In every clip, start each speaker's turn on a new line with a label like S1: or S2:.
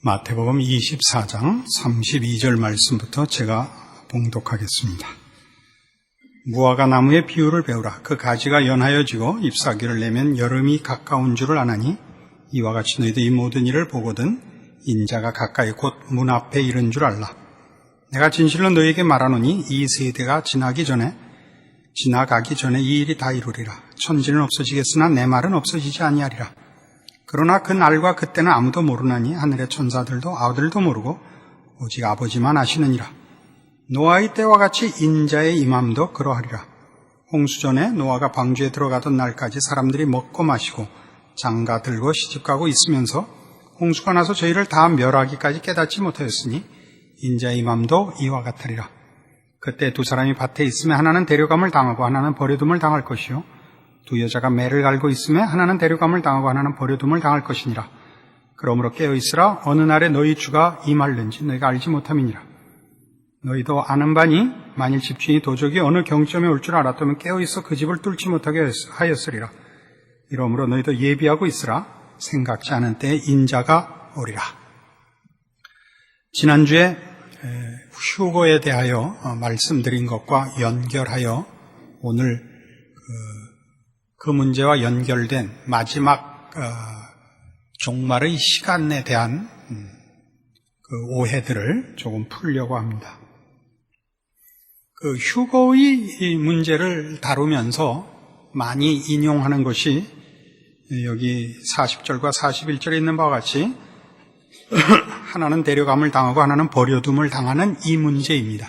S1: 마태복음 24장 32절 말씀부터 제가 봉독하겠습니다. 무화과 나무의 비유를 배우라. 그 가지가 연하여 지고 잎사귀를 내면 여름이 가까운 줄을 아나니 이와 같이 너희도 이 모든 일을 보거든 인자가 가까이 곧 문 앞에 이른 줄 알라. 내가 진실로 너희에게 말하노니 이 세대가 지나가기 전에 이 일이 다 이루리라. 천지는 없어지겠으나 내 말은 없어지지 아니하리라. 그러나 그 날과 그때는 아무도 모르나니 하늘의 천사들도 아들도 모르고 오직 아버지만 아시느니라. 노아의 때와 같이 인자의 임함도 그러하리라. 홍수전에 노아가 방주에 들어가던 날까지 사람들이 먹고 마시고 장가 들고 시집가고 있으면서 홍수가 나서 저희를 다 멸하기까지 깨닫지 못하였으니 인자의 임함도 이와 같으리라. 그때 두 사람이 밭에 있으면 하나는 데려감을 당하고 하나는 버려둠을 당할 것이요 두 여자가 매를 갈고 있으면 하나는 데려감을 당하고 하나는 버려둠을 당할 것이니라. 그러므로 깨어있으라. 어느 날에 너희 주가 임할는지 너희가 알지 못함이니라. 너희도 아는 바니 만일 집주인이 도적이 어느 경점에 올 줄 알았다면 깨어있어 그 집을 뚫지 못하게 하였으리라. 이러므로 너희도 예비하고 있으라. 생각지 않은 때에 인자가 오리라. 지난주에 휴거에 대하여 말씀드린 것과 연결하여 오늘 그 문제와 연결된 마지막 종말의 시간에 대한 그 오해들을 조금 풀려고 합니다. 그 휴거의 문제를 다루면서 많이 인용하는 것이 여기 40절과 41절에 있는 바와 같이 하나는 데려감을 당하고 하나는 버려둠을 당하는 이 문제입니다.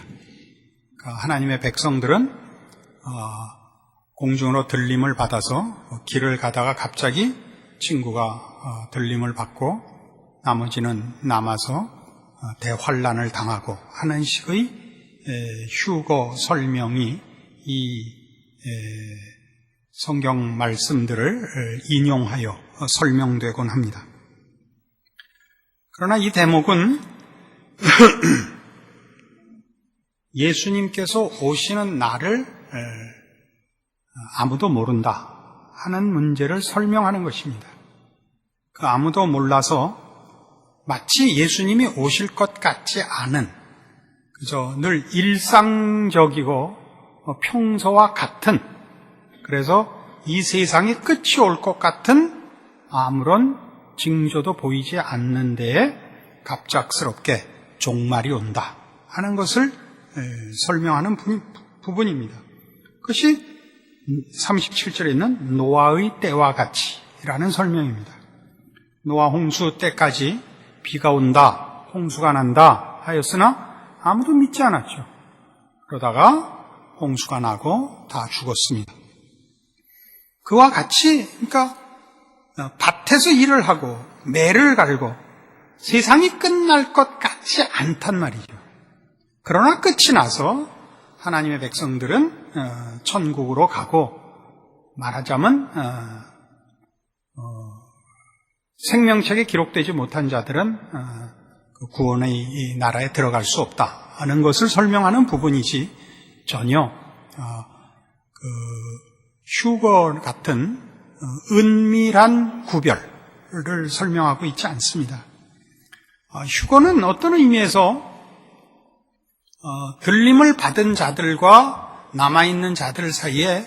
S1: 하나님의 백성들은 공중으로 들림을 받아서 길을 가다가 갑자기 친구가 들림을 받고 나머지는 남아서 대환란을 당하고 하는 식의 휴거 설명이 이 성경 말씀들을 인용하여 설명되곤 합니다. 그러나 이 대목은 예수님께서 오시는 날을 아무도 모른다 하는 문제를 설명하는 것입니다. 그 아무도 몰라서 마치 예수님이 오실 것 같지 않은, 그저 늘 일상적이고 평소와 같은, 그래서 이 세상이 끝이 올 것 같은 아무런 징조도 보이지 않는 데에 갑작스럽게 종말이 온다 하는 것을 설명하는 부분입니다. 그것이 37절에 있는 노아의 때와 같이라는 설명입니다. 노아 홍수 때까지 비가 온다, 홍수가 난다 하였으나 아무도 믿지 않았죠. 그러다가 홍수가 나고 다 죽었습니다. 그와 같이, 그러니까 밭에서 일을 하고 매를 갈고 세상이 끝날 것 같지 않단 말이죠. 그러나 끝이 나서 하나님의 백성들은 천국으로 가고, 말하자면 생명책에 기록되지 못한 자들은 구원의 이 나라에 들어갈 수 없다 하는 것을 설명하는 부분이지 전혀 휴거 같은 은밀한 구별을 설명하고 있지 않습니다. 휴거는 어떤 의미에서 들림을 받은 자들과 남아있는 자들 사이에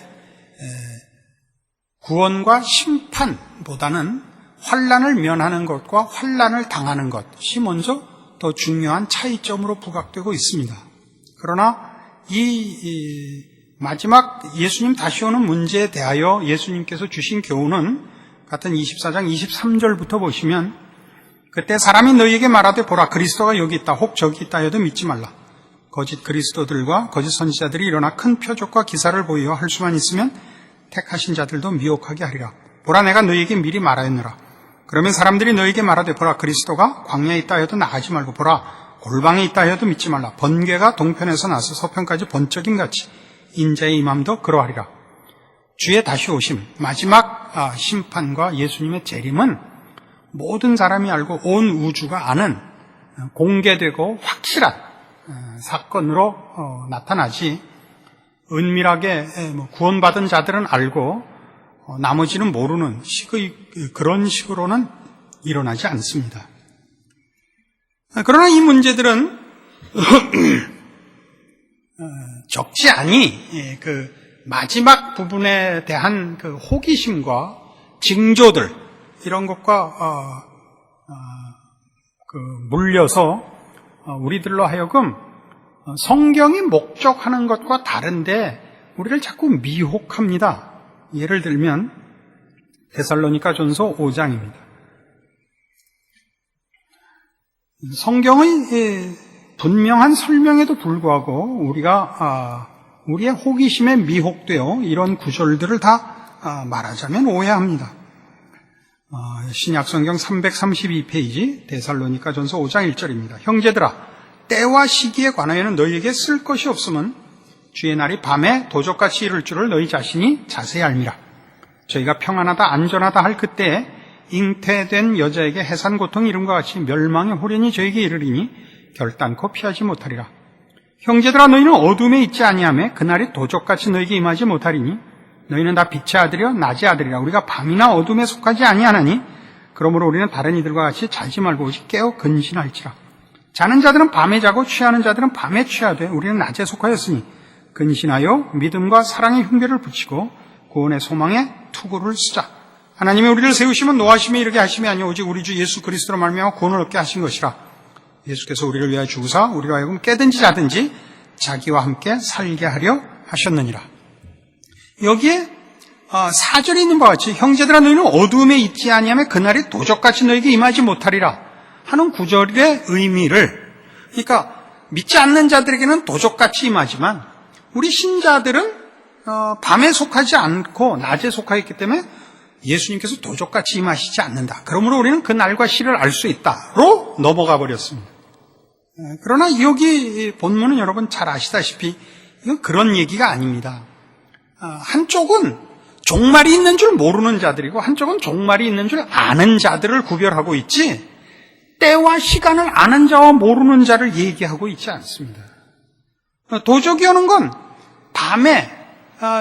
S1: 구원과 심판보다는 환난을 면하는 것과 환난을 당하는 것이 먼저 더 중요한 차이점으로 부각되고 있습니다. 그러나 이 마지막 예수님 다시 오는 문제에 대하여 예수님께서 주신 교훈은 같은 24장 23절부터 보시면, 그때 사람이 너희에게 말하되 보라 그리스도가 여기 있다 혹 저기 있다 해도 믿지 말라. 거짓 그리스도들과 거짓 선지자들이 일어나 큰 표적과 기사를 보이어 할 수만 있으면 택하신 자들도 미혹하게 하리라. 보라 내가 너희에게 미리 말하였노라. 그러면 사람들이 너희에게 말하되 보라 그리스도가 광야에 있다 해도 나가지 말고 보라 골방에 있다 해도 믿지 말라. 번개가 동편에서 나서 서편까지 번쩍임같이 인자의 임함도 그러하리라. 주의 다시 오심, 마지막 심판과 예수님의 재림은 모든 사람이 알고 온 우주가 아는 공개되고 확실한 사건으로 나타나지, 은밀하게 구원받은 자들은 알고 나머지는 모르는 식의 그런 식으로는 일어나지 않습니다. 그러나 이 문제들은 적지 않이 그 마지막 부분에 대한 그 호기심과 징조들 이런 것과 물려서 우리들로 하여금 성경이 목적하는 것과 다른데 우리를 자꾸 미혹합니다. 예를 들면 데살로니가전서 5장입니다. 성경의 분명한 설명에도 불구하고 우리가 우리의 호기심에 미혹되어 이런 구절들을 다 말하자면 오해합니다. 신약성경 332페이지 데살로니가전서 5장 1절입니다. 형제들아, 때와 시기에 관하여는 너희에게 쓸 것이 없음은 주의 날이 밤에 도적같이 이를 줄을 너희 자신이 자세히 알미라. 저희가 평안하다 안전하다 할 그때에 잉태된 여자에게 해산 고통이 이름과 같이 멸망의 호련이 저에게 이르리니 결단코 피하지 못하리라. 형제들아, 너희는 어둠에 있지 아니하며 그날이 도적같이 너희에게 임하지 못하리니 너희는 다 빛의 아들이여 낮의 아들이라. 우리가 밤이나 어둠에 속하지 아니하나니 그러므로 우리는 다른 이들과 같이 자지 말고 오직 깨어 근신할지라. 자는 자들은 밤에 자고 취하는 자들은 밤에 취하되 우리는 낮에 속하였으니 근신하여 믿음과 사랑의 흉배를 붙이고 구원의 소망에 투구를 쓰자. 하나님이 우리를 세우시면 노하심에 이르게 하심이 아니오 오직 우리 주 예수 그리스도로 말미암아 구원을 얻게 하신 것이라. 예수께서 우리를 위하여 죽으사 우리로 하여금 깨든지 자든지 자기와 함께 살게 하려 하셨느니라. 여기에 4절에 있는 바와 같이 형제들아 너희는 어두움에 있지 아니하며 그날이 도적같이 너희에게 임하지 못하리라 하는 구절의 의미를, 그러니까 믿지 않는 자들에게는 도적같이 임하지만 우리 신자들은 밤에 속하지 않고 낮에 속하였기 때문에 예수님께서 도적같이 임하시지 않는다. 그러므로 우리는 그 날과 시를 알 수 있다로 넘어가 버렸습니다. 그러나 여기 본문은 여러분 잘 아시다시피 이건 그런 얘기가 아닙니다. 한쪽은 종말이 있는 줄 모르는 자들이고 한쪽은 종말이 있는 줄 아는 자들을 구별하고 있지 때와 시간을 아는 자와 모르는 자를 얘기하고 있지 않습니다. 도적이 오는 건 밤에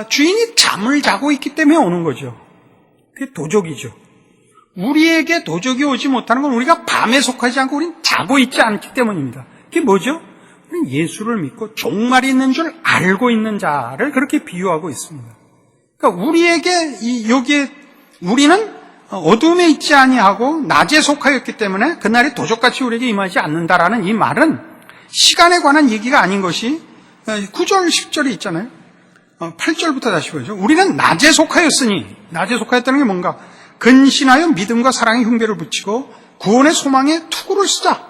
S1: 주인이 잠을 자고 있기 때문에 오는 거죠. 그게 도적이죠. 우리에게 도적이 오지 못하는 건 우리가 밤에 속하지 않고 우리는 자고 있지 않기 때문입니다. 그게 뭐죠? 우리는 예수를 믿고 종말이 있는 줄 알고 있는 자를 그렇게 비유하고 있습니다. 그러니까 우리에게 여기에 우리는 어둠에 있지 아니하고 낮에 속하였기 때문에 그날이 도적같이 우리에게 임하지 않는다라는 이 말은 시간에 관한 얘기가 아닌 것이 9절, 10절에 있잖아요. 8절부터 다시 보죠. 우리는 낮에 속하였으니, 낮에 속하였다는 게 뭔가? 근신하여 믿음과 사랑의 흉배를 붙이고 구원의 소망에 투구를 쓰자.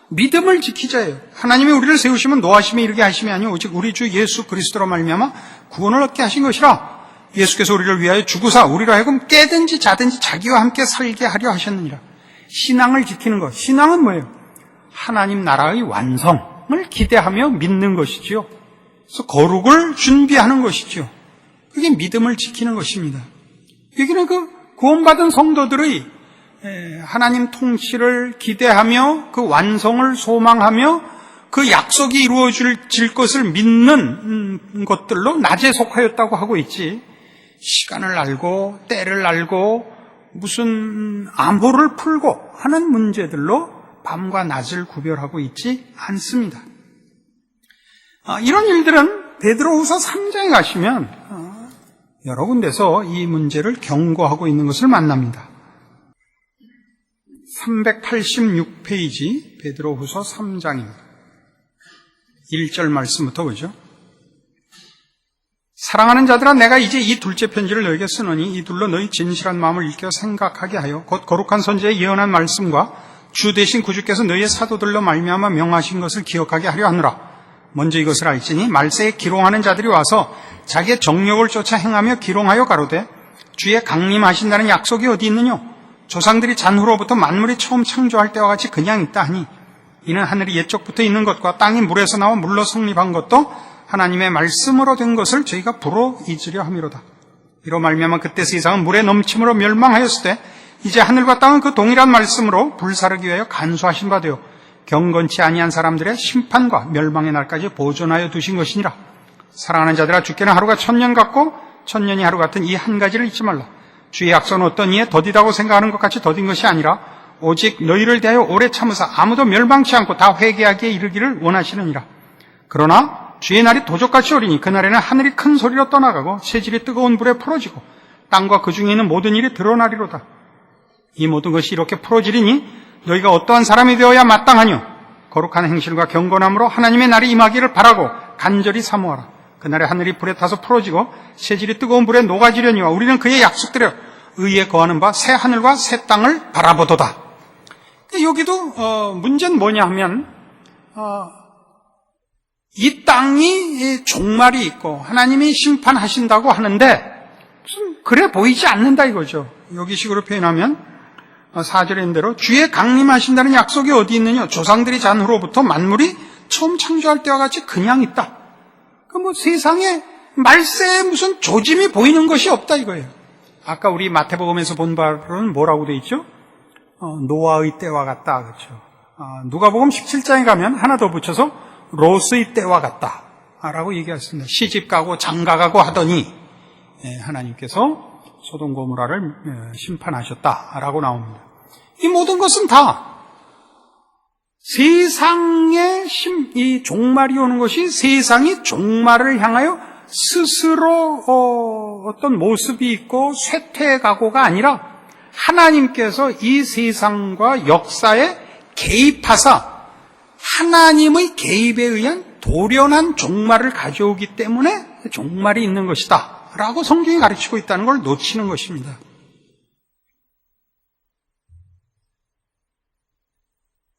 S1: 믿음을 지키자예요. 하나님이 우리를 세우시면 노하심에 이르게 하심이 아니오 오직 우리 주 예수 그리스도로 말미암아 구원을 얻게 하신 것이라. 예수께서 우리를 위하여 죽으사 우리로 하여금 깨든지 자든지 자기와 함께 살게 하려 하셨느니라. 신앙을 지키는 것. 신앙은 뭐예요? 하나님 나라의 완성을 기대하며 믿는 것이지요. 그래서 거룩을 준비하는 것이죠. 그게 믿음을 지키는 것입니다. 여기는 그 구원받은 성도들의 하나님 통치를 기대하며 그 완성을 소망하며 그 약속이 이루어질 것을 믿는 것들로 낮에 속하였다고 하고 있지, 시간을 알고 때를 알고 무슨 암호를 풀고 하는 문제들로 밤과 낮을 구별하고 있지 않습니다. 이런 일들은 베드로후서 3장에 가시면 여러 군데서 이 문제를 경고하고 있는 것을 만납니다. 386페이지 베드로후서 3장입니다. 1절 말씀부터 보죠. 사랑하는 자들아, 내가 이제 이 둘째 편지를 너에게 쓰노니 이둘로 너희 진실한 마음을 일깨워 생각하게 하여 곧 거룩한 선지자의 예언한 말씀과 주 대신 구주께서 너희의 사도들로 말미암아 명하신 것을 기억하게 하려 하노라. 먼저 이것을 알지니 말세에 기롱하는 자들이 와서 자기의 정욕을 쫓아 행하며 기롱하여 가로되 주의 강림하신다는 약속이 어디 있느뇨? 조상들이 잔후로부터 만물이 처음 창조할 때와 같이 그냥 있다 하니 이는 하늘이 옛적부터 있는 것과 땅이 물에서 나와 물로 성립한 것도 하나님의 말씀으로 된 것을 저희가 불어 잊으려 함이로다. 이로 말미암아 그때 세상은 물의 넘침으로 멸망하였을 때 이제 하늘과 땅은 그 동일한 말씀으로 불사르기 위하여 간수하신 바 되어 경건치 아니한 사람들의 심판과 멸망의 날까지 보존하여 두신 것이니라. 사랑하는 자들아, 주께는 하루가 1000년 같고 1000년이 하루 같은 이 한 가지를 잊지 말라. 주의 약속은 어떤 이에 더디다고 생각하는 것 같이 더딘 것이 아니라 오직 너희를 대하여 오래 참으사 아무도 멸망치 않고 다 회개하기에 이르기를 원하시느니라. 그러나 주의 날이 도적같이 오리니 그날에는 하늘이 큰 소리로 떠나가고 새질이 뜨거운 불에 풀어지고 땅과 그 중에 있는 모든 일이 드러나리로다. 이 모든 것이 이렇게 풀어지리니 너희가 어떠한 사람이 되어야 마땅하뇨. 거룩한 행실과 경건함으로 하나님의 날이 임하기를 바라고 간절히 사모하라. 그날에 하늘이 불에 타서 풀어지고 새질이 뜨거운 불에 녹아지려니와 우리는 그의 약속대로 의에 거하는 바 새 하늘과 새 땅을 바라보도다. 여기도 문제는 뭐냐 하면 이 땅이 종말이 있고 하나님이 심판하신다고 하는데 그래 보이지 않는다 이거죠. 여기 식으로 표현하면 4절에 있는 대로 주의 강림하신다는 약속이 어디 있느냐. 조상들이 잔 후로부터 만물이 처음 창조할 때와 같이 그냥 있다. 세상에 말세에 무슨 조짐이 보이는 것이 없다 이거예요. 아까 우리 마태복음에서 본 바로는 뭐라고 돼 있죠? 노아의 때와 같다. 그렇죠. 누가복음 17장에 가면 하나 더 붙여서 롯의 때와 같다 라고 얘기했습니다. 시집가고 장가가고 하더니 하나님께서 소돔 고모라를 심판하셨다라고 나옵니다. 이 모든 것은 다 세상의 이 종말이 오는 것이 세상이 종말을 향하여 스스로 어떤 모습이 있고 쇠퇴해가고가 아니라 하나님께서 이 세상과 역사에 개입하사 하나님의 개입에 의한 돌연한 종말을 가져오기 때문에 종말이 있는 것이다 라고 성경이 가르치고 있다는 걸 놓치는 것입니다.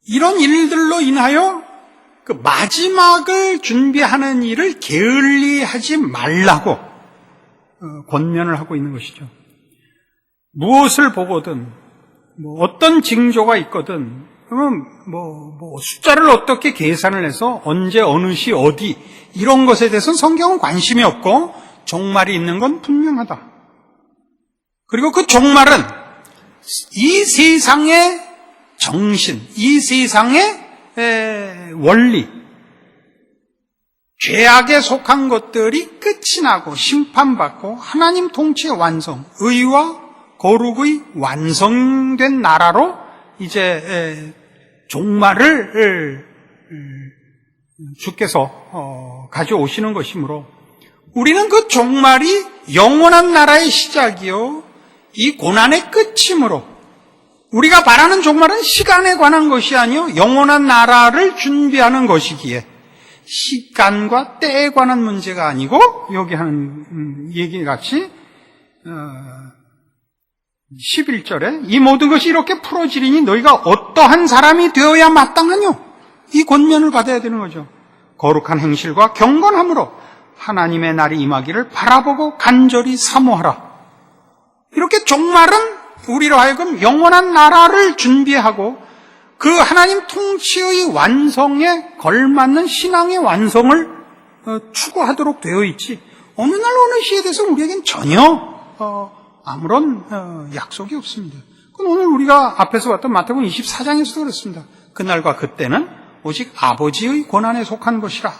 S1: 이런 일들로 인하여 그 마지막을 준비하는 일을 게을리하지 말라고 권면을 하고 있는 것이죠. 무엇을 보거든 어떤 징조가 있거든 그러면 숫자를 어떻게 계산을 해서 언제 어느 시 어디 이런 것에 대해서는 성경은 관심이 없고 종말이 있는 건 분명하다. 그리고 그 종말은 이 세상의 정신, 이 세상의 원리, 죄악에 속한 것들이 끝이 나고 심판받고 하나님 통치의 완성, 의와 거룩의 완성된 나라로 이제 종말을 주께서 가져오시는 것이므로 우리는 그 종말이 영원한 나라의 시작이요 이 고난의 끝이므로 우리가 바라는 종말은 시간에 관한 것이 아니요 영원한 나라를 준비하는 것이기에 시간과 때에 관한 문제가 아니고 여기 하는 얘기같이 11절에 이 모든 것이 이렇게 풀어지리니 너희가 어떠한 사람이 되어야 마땅하뇨. 이 권면을 받아야 되는 거죠. 거룩한 행실과 경건함으로 하나님의 날이 임하기를 바라보고 간절히 사모하라. 이렇게 종말은 우리로 하여금 영원한 나라를 준비하고 그 하나님 통치의 완성에 걸맞는 신앙의 완성을 추구하도록 되어 있지 어느 날 어느 시에 대해서 우리에겐 전혀 아무런 약속이 없습니다. 그건 오늘 우리가 앞에서 봤던 마태복음 24장에서도 그렇습니다. 그날과 그때는 오직 아버지의 권한에 속한 것이라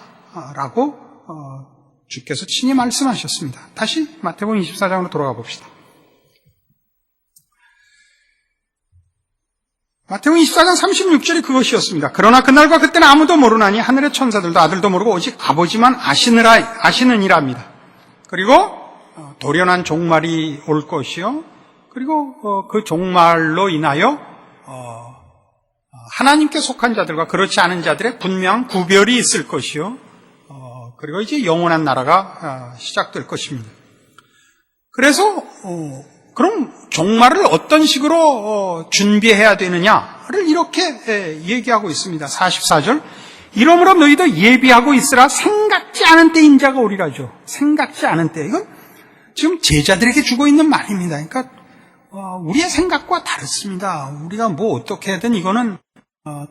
S1: 라고 주께서 친히 말씀하셨습니다. 다시 마태복음 24장으로 돌아가 봅시다. 마태복음 24장 36절이 그것이었습니다. 그러나 그날과 그때는 아무도 모르나니 하늘의 천사들도 아들도 모르고 오직 아버지만 아시느니라. 그리고 돌연한 종말이 올 것이요. 그리고 그 종말로 인하여 하나님께 속한 자들과 그렇지 않은 자들의 분명한 구별이 있을 것이요. 그리고 이제 영원한 나라가 시작될 것입니다. 그래서 그럼 종말을 어떤 식으로 준비해야 되느냐를 이렇게 얘기하고 있습니다. 44절 이러므로 너희도 예비하고 있으라 생각지 않은 때 인자가 오리라죠. 생각지 않은 때 이건 지금 제자들에게 주고 있는 말입니다. 그러니까 우리의 생각과 다릅니다. 우리가 뭐 어떻게 하든 이거는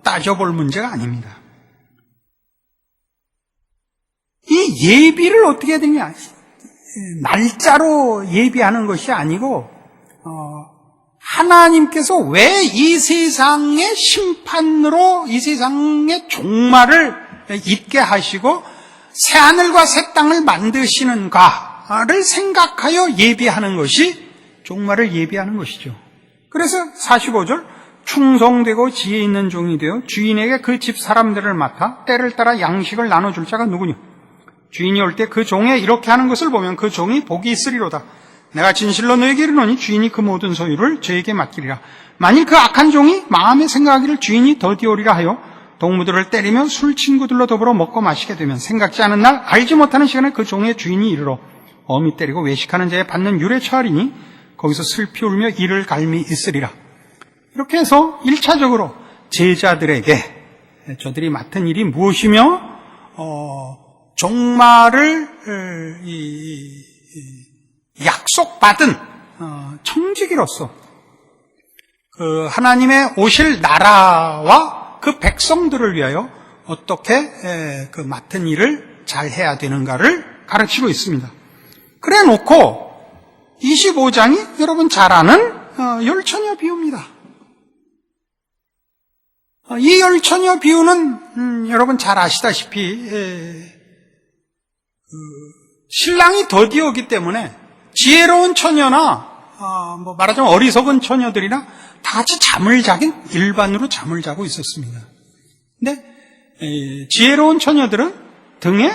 S1: 따져볼 문제가 아닙니다. 이 예비를 어떻게 해야 되냐? 날짜로 예비하는 것이 아니고 하나님께서 왜 이 세상의 심판으로 이 세상의 종말을 있게 하시고 새 하늘과 새 땅을 만드시는가를 생각하여 예비하는 것이 종말을 예비하는 것이죠. 그래서 45절 충성되고 지혜 있는 종이 되어 주인에게 그 집 사람들을 맡아 때를 따라 양식을 나눠줄 자가 누구냐? 주인이 올 때 그 종의 이렇게 하는 것을 보면 그 종이 복이 있으리로다. 내가 진실로 너에게 이르노니 주인이 그 모든 소유를 저에게 맡기리라. 만일 그 악한 종이 마음에 생각하기를 주인이 더디오리라 하여 동무들을 때리며 술 친구들로 더불어 먹고 마시게 되면 생각지 않은 날 알지 못하는 시간에 그 종의 주인이 이르러 어미 때리고 외식하는 자에 받는 율에 처하리니 거기서 슬피 울며 이를 갈미 있으리라. 이렇게 해서 1차적으로 제자들에게 저들이 맡은 일이 무엇이며 종말을 약속받은 청지기로서 그 하나님의 오실 나라와 그 백성들을 위하여 어떻게 그 맡은 일을 잘 해야 되는가를 가르치고 있습니다. 그래 놓고 25장이 여러분 잘 아는 열처녀 비유입니다. 이 열처녀 비유는 여러분 잘 아시다시피 신랑이 더디오기 때문에 지혜로운 처녀나 말하자면 어리석은 처녀들이나 다 같이 잠을 자긴 일반으로 잠을 자고 있었습니다. 근데 지혜로운 처녀들은 등에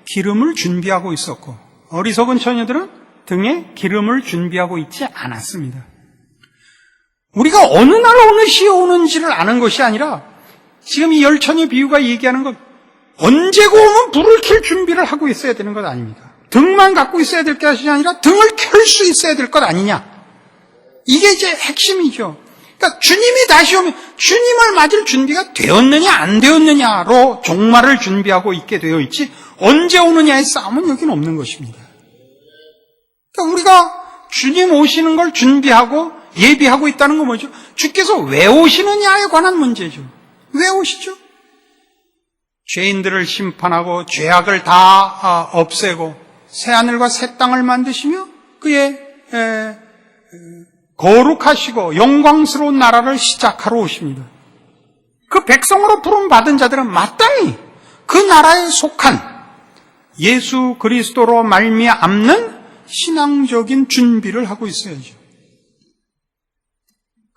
S1: 기름을 준비하고 있었고 어리석은 처녀들은 등에 기름을 준비하고 있지 않았습니다. 우리가 어느 날 어느 시에 오는지를 아는 것이 아니라 지금 이 열처녀 비유가 얘기하는 것 언제고 오면 불을 켤 준비를 하고 있어야 되는 것 아닙니까? 등만 갖고 있어야 될 것이 아니라 등을 켤 수 있어야 될 것 아니냐? 이게 이제 핵심이죠. 그러니까 주님이 다시 오면 주님을 맞을 준비가 되었느냐 안 되었느냐로 종말을 준비하고 있게 되어 있지 언제 오느냐의 싸움은 여기는 없는 것입니다. 그러니까 우리가 주님 오시는 걸 준비하고 예비하고 있다는 건 뭐죠? 주께서 왜 오시느냐에 관한 문제죠. 왜 오시죠? 죄인들을 심판하고 죄악을 다 없애고 새하늘과 새 땅을 만드시며 그의 거룩하시고 영광스러운 나라를 시작하러 오십니다. 그 백성으로 부름받은 자들은 마땅히 그 나라에 속한 예수 그리스도로 말미암는 신앙적인 준비를 하고 있어야죠.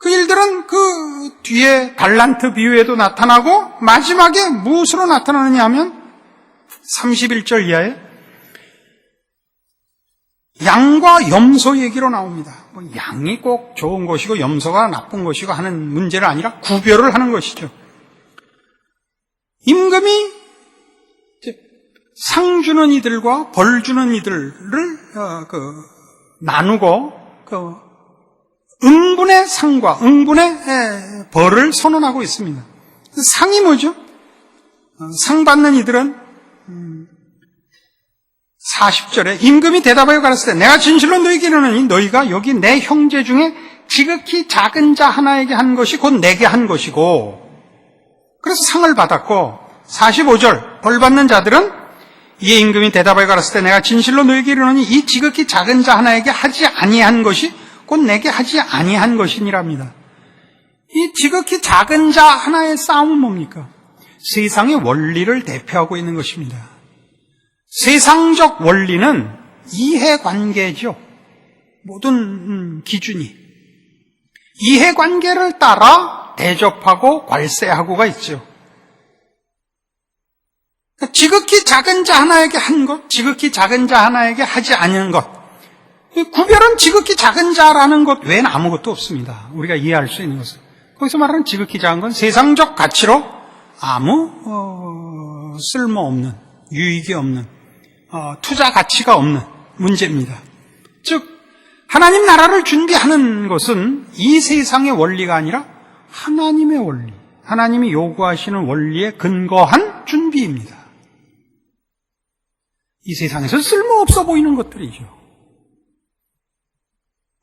S1: 그 일들은 그 뒤에 달란트 비유에도 나타나고 마지막에 무엇으로 나타나느냐 하면 31절 이하에 양과 염소 얘기로 나옵니다. 양이 꼭 좋은 것이고 염소가 나쁜 것이고 하는 문제가 아니라 구별을 하는 것이죠. 임금이 상 주는 이들과 벌 주는 이들을 나누고 응분의 상과 응분의 벌을 선언하고 있습니다. 상이 뭐죠? 상 받는 이들은 40절에 임금이 대답하여 가라사대 내가 진실로 너희에게 이르노니 너희가 여기 내 형제 중에 지극히 작은 자 하나에게 한 것이 곧 내게 한 것이고 그래서 상을 받았고 45절 벌 받는 자들은 이에 임금이 대답하여 가라사대 내가 진실로 너희에게 이르노니 이 지극히 작은 자 하나에게 하지 아니한 것이 곧 내게 하지 아니한 것이니랍니다. 이 지극히 작은 자 하나의 싸움은 뭡니까? 세상의 원리를 대표하고 있는 것입니다. 세상적 원리는 이해관계죠. 모든 기준이 이해관계를 따라 대접하고 괄세하고가 있죠. 지극히 작은 자 하나에게 한 것, 지극히 작은 자 하나에게 하지 않은 것. 구별은 지극히 작은 자라는 것 외엔 아무것도 없습니다. 우리가 이해할 수 있는 것은. 거기서 말하는 지극히 작은 건 세상적 가치로 아무 쓸모없는, 유익이 없는, 투자 가치가 없는 문제입니다. 즉 하나님 나라를 준비하는 것은 이 세상의 원리가 아니라 하나님의 원리, 하나님이 요구하시는 원리에 근거한 준비입니다. 이 세상에서 쓸모없어 보이는 것들이죠.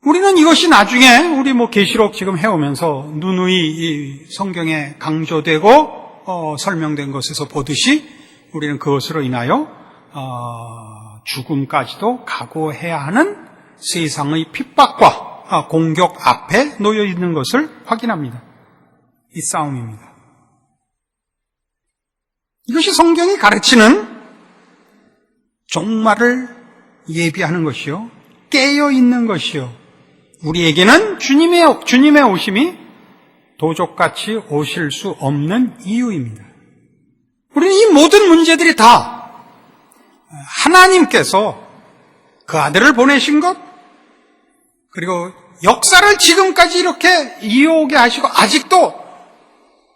S1: 우리는 이것이 나중에 우리 계시록 지금 해오면서 누누이 성경에 강조되고 설명된 것에서 보듯이 우리는 그것으로 인하여 죽음까지도 각오해야 하는 세상의 핍박과 공격 앞에 놓여 있는 것을 확인합니다. 이 싸움입니다. 이것이 성경이 가르치는 종말을 예비하는 것이요, 깨어 있는 것이요. 우리에게는 주님의 오심이 도적같이 오실 수 없는 이유입니다. 우리는 이 모든 문제들이 다 하나님께서 그 아들을 보내신 것, 그리고 역사를 지금까지 이렇게 이어오게 하시고 아직도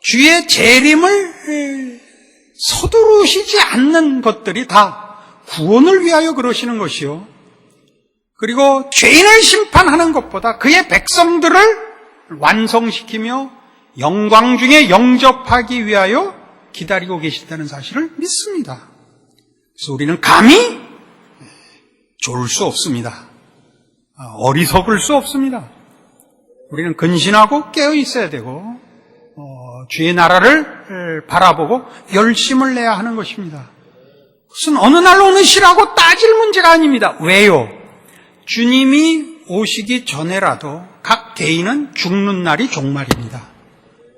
S1: 주의 재림을 서두르시지 않는 것들이 다 구원을 위하여 그러시는 것이요, 그리고 죄인을 심판하는 것보다 그의 백성들을 완성시키며 영광 중에 영접하기 위하여 기다리고 계신다는 사실을 믿습니다. 그래서 우리는 감히 졸 수 없습니다. 어리석을 수 없습니다. 우리는 근신하고 깨어 있어야 되고 주의 나라를 바라보고 열심을 내야 하는 것입니다. 그것은 어느 날 어느 시라고 따질 문제가 아닙니다. 왜요? 주님이 오시기 전에라도 각 개인은 죽는 날이 종말입니다.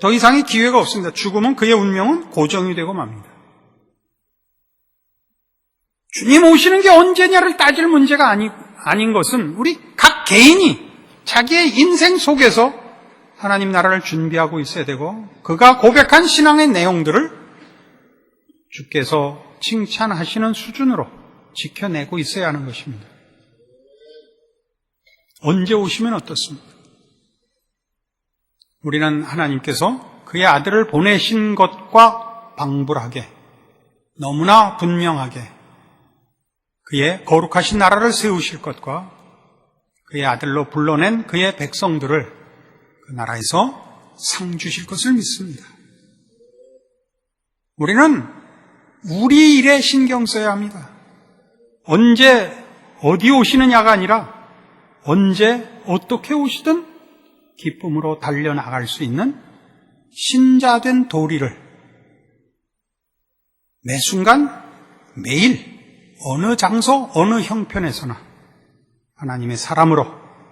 S1: 더 이상의 기회가 없습니다. 죽으면 그의 운명은 고정이 되고 맙니다. 주님 오시는 게 언제냐를 따질 문제가 아닌 것은 우리 각 개인이 자기의 인생 속에서 하나님 나라를 준비하고 있어야 되고, 그가 고백한 신앙의 내용들을 주께서 칭찬하시는 수준으로 지켜내고 있어야 하는 것입니다. 언제 오시면 어떻습니까? 우리는 하나님께서 그의 아들을 보내신 것과 방불하게, 너무나 분명하게 그의 거룩하신 나라를 세우실 것과 그의 아들로 불러낸 그의 백성들을 그 나라에서 상 주실 것을 믿습니다. 우리는 우리 일에 신경 써야 합니다. 언제 어디 오시느냐가 아니라 언제 어떻게 오시든 기쁨으로 달려나갈 수 있는 신자된 도리를 매 순간 매일 어느 장소 어느 형편에서나 하나님의 사람으로,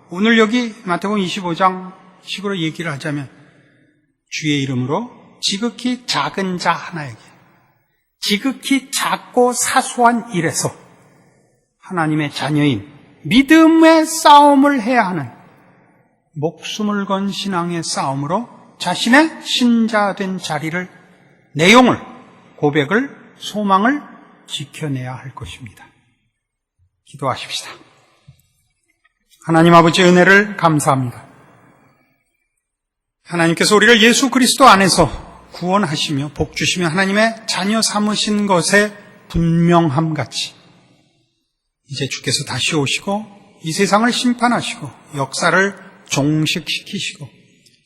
S1: 오늘 여기 마태복음 25장 식으로 얘기를 하자면 주의 이름으로 지극히 작은 자 하나에게, 지극히 작고 사소한 일에서 하나님의 자녀인 믿음의 싸움을 해야 하는 목숨을 건 신앙의 싸움으로 자신의 신자된 자리를, 내용을, 고백을, 소망을 지켜내야 할 것입니다. 기도하십시다. 하나님 아버지, 은혜를 감사합니다. 하나님께서 우리를 예수 그리스도 안에서 구원하시며 복주시며 하나님의 자녀 삼으신 것에 분명함같이 이제 주께서 다시 오시고 이 세상을 심판하시고 역사를 종식시키시고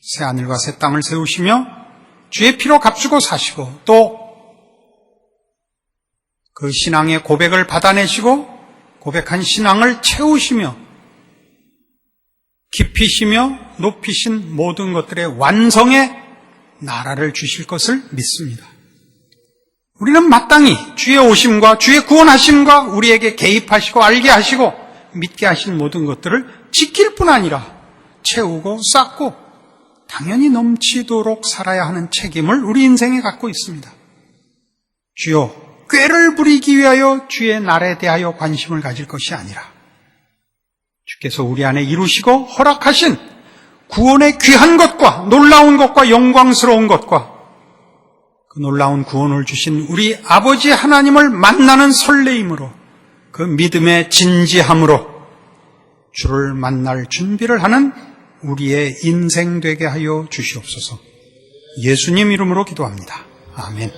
S1: 새하늘과 새 땅을 세우시며 주의 피로 값주고 사시고 또 그 신앙의 고백을 받아내시고 고백한 신앙을 채우시며 깊이시며 높이신 모든 것들의 완성의 나라를 주실 것을 믿습니다. 우리는 마땅히 주의 오심과 주의 구원하심과 우리에게 개입하시고 알게 하시고 믿게 하신 모든 것들을 지킬 뿐 아니라 채우고 쌓고 당연히 넘치도록 살아야 하는 책임을 우리 인생에 갖고 있습니다. 주여, 꾀를 부리기 위하여 주의 날에 대하여 관심을 가질 것이 아니라 주께서 우리 안에 이루시고 허락하신 구원의 귀한 것과 놀라운 것과 영광스러운 것과 그 놀라운 구원을 주신 우리 아버지 하나님을 만나는 설레임으로, 그 믿음의 진지함으로 주를 만날 준비를 하는 우리의 인생 되게 하여 주시옵소서. 예수님 이름으로 기도합니다. 아멘.